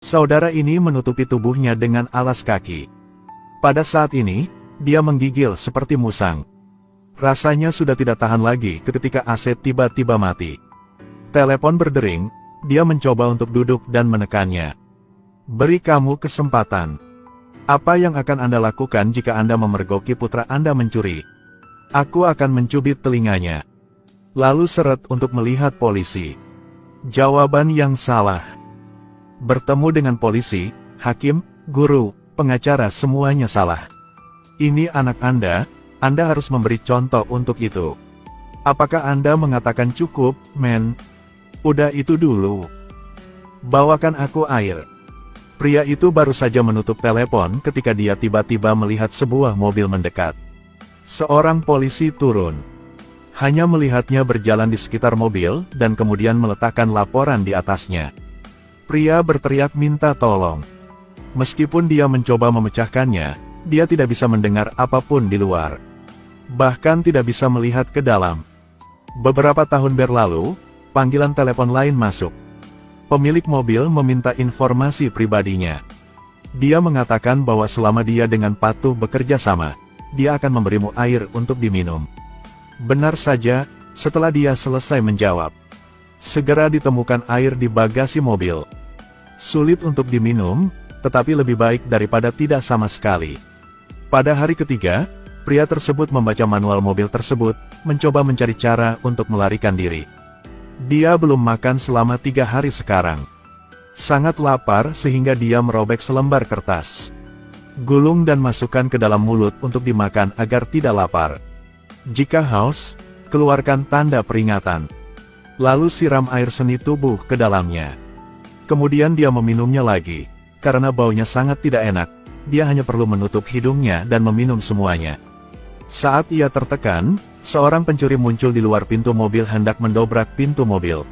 Saudara ini menutupi tubuhnya dengan alas kaki. Pada saat ini, dia menggigil seperti musang. Rasanya sudah tidak tahan lagi ketika Aset tiba-tiba mati. Telepon berdering, dia mencoba untuk duduk dan menekannya. Beri kamu kesempatan. Apa yang akan Anda lakukan jika Anda memergoki putra Anda mencuri? Aku akan mencubit telinganya. Lalu seret untuk melihat polisi. Jawaban yang salah. Bertemu dengan polisi, hakim, guru, pengacara semuanya salah. Ini anak Anda harus memberi contoh untuk itu. Apakah Anda mengatakan cukup, men? Udah itu dulu. Bawakan aku air. Pria itu baru saja menutup telepon ketika dia tiba-tiba melihat sebuah mobil mendekat. Seorang polisi turun. Hanya melihatnya berjalan di sekitar mobil dan kemudian meletakkan laporan di atasnya. Pria berteriak minta tolong. Meskipun dia mencoba memecahkannya, dia tidak bisa mendengar apapun di luar. Bahkan tidak bisa melihat ke dalam. Beberapa tahun berlalu, panggilan telepon lain masuk. Pemilik mobil meminta informasi pribadinya. Dia mengatakan bahwa selama dia dengan patuh bekerja sama, dia akan memberimu air untuk diminum. Benar saja, setelah dia selesai menjawab. Segera ditemukan air di bagasi mobil. Sulit untuk diminum, tetapi lebih baik daripada tidak sama sekali. Pada hari ketiga, pria tersebut membaca manual mobil tersebut, mencoba mencari cara untuk melarikan diri. Dia belum makan selama 3 hari sekarang. Sangat lapar sehingga dia merobek selembar kertas. Gulung dan masukkan ke dalam mulut untuk dimakan agar tidak lapar. Jika haus, keluarkan tanda peringatan. Lalu siram air seni tubuh ke dalamnya. Kemudian dia meminumnya lagi. Karena baunya sangat tidak enak, dia hanya perlu menutup hidungnya dan meminum semuanya. Saat ia tertekan, seorang pencuri muncul di luar pintu mobil hendak mendobrak pintu mobil.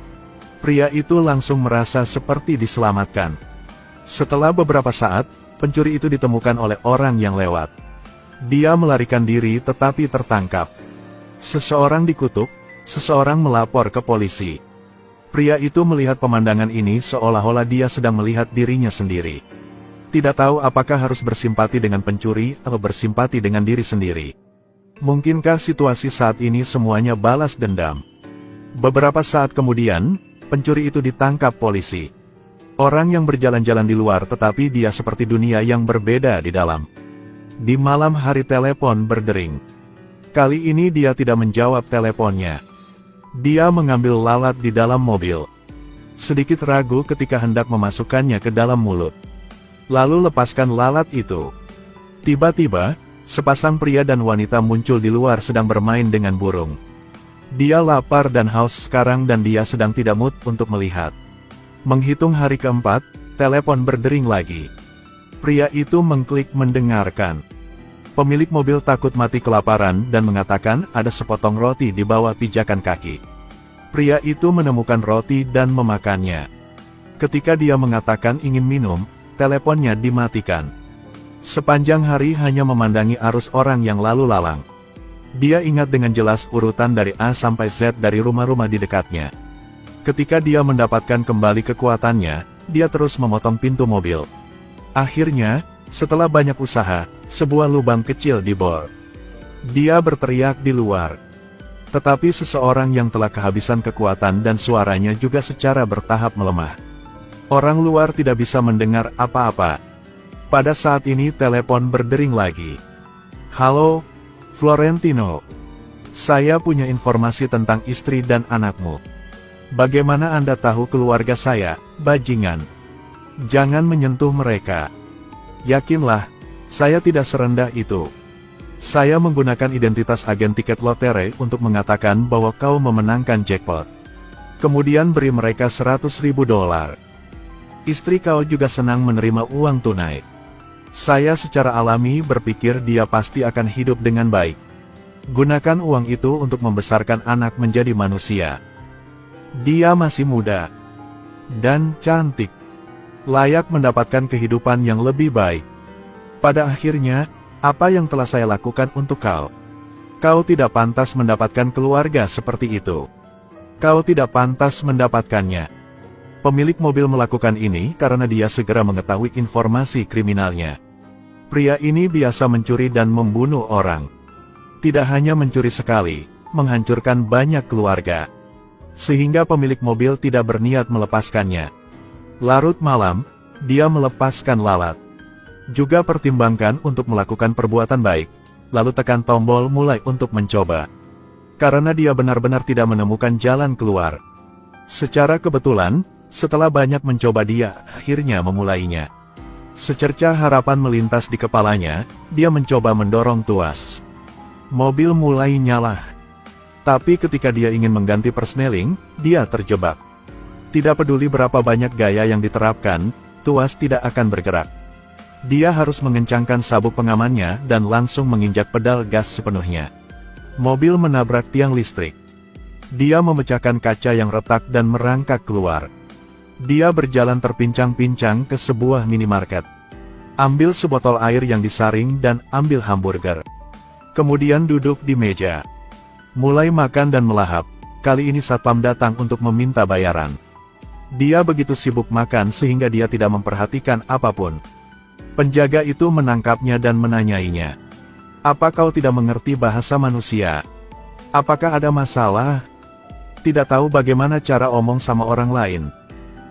Pria itu langsung merasa seperti diselamatkan. Setelah beberapa saat, pencuri itu ditemukan oleh orang yang lewat. Dia melarikan diri tetapi tertangkap. Seseorang dikutuk, seseorang melapor ke polisi. Pria itu melihat pemandangan ini seolah-olah dia sedang melihat dirinya sendiri. Tidak tahu apakah harus bersimpati dengan pencuri atau bersimpati dengan diri sendiri. Mungkinkah situasi saat ini semuanya balas dendam? Beberapa saat kemudian, pencuri itu ditangkap polisi. Orang yang berjalan-jalan di luar tetapi dia seperti dunia yang berbeda di dalam. Di malam hari telepon berdering. Kali ini dia tidak menjawab teleponnya. Dia mengambil lalat di dalam mobil. Sedikit ragu ketika hendak memasukkannya ke dalam mulut. Lalu lepaskan lalat itu. Tiba-tiba, sepasang pria dan wanita muncul di luar sedang bermain dengan burung. Dia lapar dan haus sekarang dan dia sedang tidak mood untuk melihat. Menghitung hari keempat, telepon berdering lagi. Pria itu mengklik mendengarkan. Pemilik mobil takut mati kelaparan dan mengatakan ada sepotong roti di bawah pijakan kaki. Pria itu menemukan roti dan memakannya. Ketika dia mengatakan ingin minum, teleponnya dimatikan. Sepanjang hari hanya memandangi arus orang yang lalu lalang. Dia ingat dengan jelas urutan dari A sampai Z dari rumah-rumah di dekatnya. Ketika dia mendapatkan kembali kekuatannya, dia terus memotong pintu mobil. Akhirnya, setelah banyak usaha, sebuah lubang kecil dibor. Dia berteriak di luar. Tetapi seseorang yang telah kehabisan kekuatan dan suaranya juga secara bertahap melemah. Orang luar tidak bisa mendengar apa-apa. Pada saat ini telepon berdering lagi. Halo, Florentino. Saya punya informasi tentang istri dan anakmu. Bagaimana Anda tahu keluarga saya, bajingan? Jangan menyentuh mereka. Yakinlah, saya tidak serendah itu. Saya menggunakan identitas agen tiket lotre untuk mengatakan bahwa kau memenangkan jackpot. Kemudian beri mereka $100.000. Istri kau juga senang menerima uang tunai. Saya secara alami berpikir dia pasti akan hidup dengan baik. Gunakan uang itu untuk membesarkan anak menjadi manusia. Dia masih muda dan cantik, layak mendapatkan kehidupan yang lebih baik. Pada akhirnya, apa yang telah saya lakukan untuk kau? Kau tidak pantas mendapatkan keluarga seperti itu. Kau tidak pantas mendapatkannya. Pemilik mobil melakukan ini karena dia segera mengetahui informasi kriminalnya. Pria ini biasa mencuri dan membunuh orang. Tidak hanya mencuri sekali, menghancurkan banyak keluarga. Sehingga pemilik mobil tidak berniat melepaskannya. Larut malam, dia melepaskan lalat. Juga pertimbangkan untuk melakukan perbuatan baik, lalu tekan tombol mulai untuk mencoba. Karena dia benar-benar tidak menemukan jalan keluar. Secara kebetulan, setelah banyak mencoba dia akhirnya memulainya. Secercah harapan melintas di kepalanya, dia mencoba mendorong tuas. Mobil mulai nyala. Tapi ketika dia ingin mengganti persneling, dia terjebak. Tidak peduli berapa banyak gaya yang diterapkan, tuas tidak akan bergerak. Dia harus mengencangkan sabuk pengamannya dan langsung menginjak pedal gas sepenuhnya. Mobil menabrak tiang listrik. Dia memecahkan kaca yang retak dan merangkak keluar. Dia berjalan terpincang-pincang ke sebuah minimarket. Ambil sebotol air yang disaring dan ambil hamburger. Kemudian duduk di meja. Mulai makan dan melahap. Kali ini satpam datang untuk meminta bayaran. Dia begitu sibuk makan sehingga dia tidak memperhatikan apapun. Penjaga itu menangkapnya dan menanyainya. Apa kau tidak mengerti bahasa manusia? Apakah ada masalah? Tidak tahu bagaimana cara omong sama orang lain?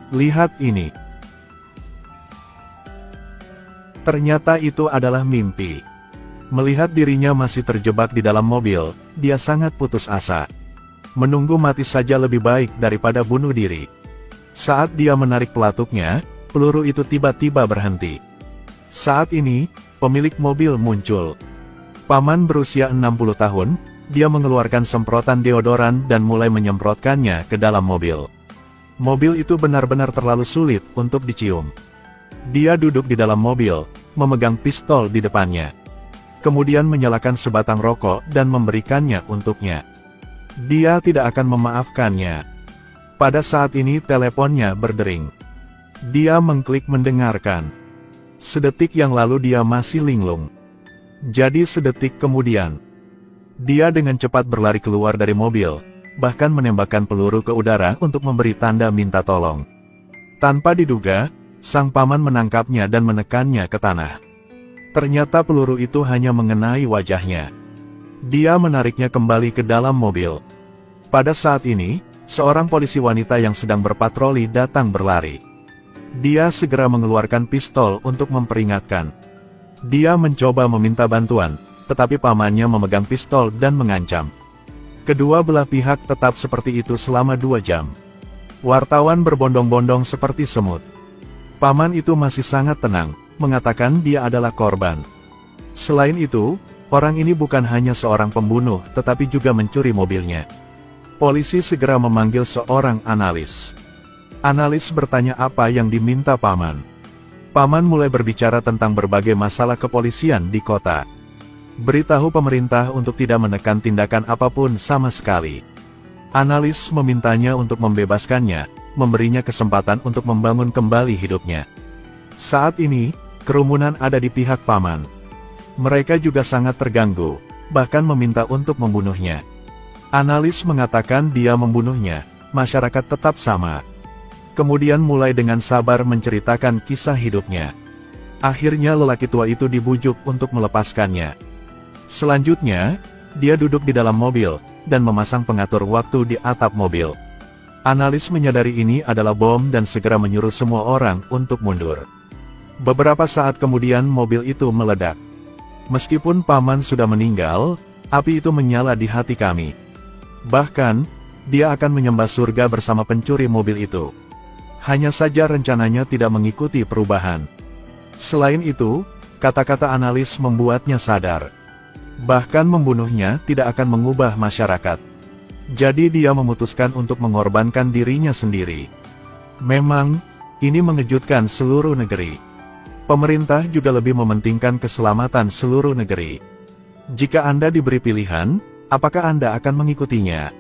Lihat ini. Ternyata itu adalah mimpi. Melihat dirinya masih terjebak di dalam mobil, dia sangat putus asa. Menunggu mati saja lebih baik daripada bunuh diri. Saat dia menarik pelatuknya, peluru itu tiba-tiba berhenti. Saat ini, pemilik mobil muncul. Paman berusia 60 tahun, dia mengeluarkan semprotan deodoran dan mulai menyemprotkannya ke dalam mobil. Mobil itu benar-benar terlalu sulit untuk dicium. Dia duduk di dalam mobil, memegang pistol di depannya. Kemudian menyalakan sebatang rokok dan memberikannya untuknya. Dia tidak akan memaafkannya. Pada saat ini teleponnya berdering. Dia mengklik mendengarkan. Sedetik yang lalu dia masih linglung. Jadi sedetik kemudian, dia dengan cepat berlari keluar dari mobil, bahkan menembakkan peluru ke udara untuk memberi tanda minta tolong. Tanpa diduga, sang paman menangkapnya dan menekannya ke tanah. Ternyata peluru itu hanya mengenai wajahnya. Dia menariknya kembali ke dalam mobil. Pada saat ini, seorang polisi wanita yang sedang berpatroli datang berlari. Dia segera mengeluarkan pistol untuk memperingatkan. Dia mencoba meminta bantuan, tetapi pamannya memegang pistol dan mengancam. Kedua belah pihak tetap seperti itu selama 2 jam. Wartawan berbondong-bondong seperti semut. Paman itu masih sangat tenang, mengatakan dia adalah korban. Selain itu, orang ini bukan hanya seorang pembunuh, tetapi juga mencuri mobilnya. Polisi segera memanggil seorang analis. Analis bertanya apa yang diminta paman. Paman mulai berbicara tentang berbagai masalah kepolisian di kota. Beritahu pemerintah untuk tidak menekan tindakan apapun sama sekali. Analis memintanya untuk membebaskannya, memberinya kesempatan untuk membangun kembali hidupnya. Saat ini, kerumunan ada di pihak paman. Mereka juga sangat terganggu, bahkan meminta untuk membunuhnya. Analis mengatakan dia membunuhnya, masyarakat tetap sama. Kemudian mulai dengan sabar menceritakan kisah hidupnya. Akhirnya lelaki tua itu dibujuk untuk melepaskannya. Selanjutnya, dia duduk di dalam mobil, dan memasang pengatur waktu di atap mobil. Analis menyadari ini adalah bom dan segera menyuruh semua orang untuk mundur. Beberapa saat kemudian mobil itu meledak. Meskipun paman sudah meninggal, api itu menyala di hati kami. Bahkan, dia akan menyembah surga bersama pencuri mobil itu. Hanya saja rencananya tidak mengikuti perubahan. Selain itu, kata-kata analis membuatnya sadar. Bahkan membunuhnya tidak akan mengubah masyarakat. Jadi dia memutuskan untuk mengorbankan dirinya sendiri. Memang, ini mengejutkan seluruh negeri. Pemerintah juga lebih mementingkan keselamatan seluruh negeri. Jika Anda diberi pilihan, apakah Anda akan mengikutinya?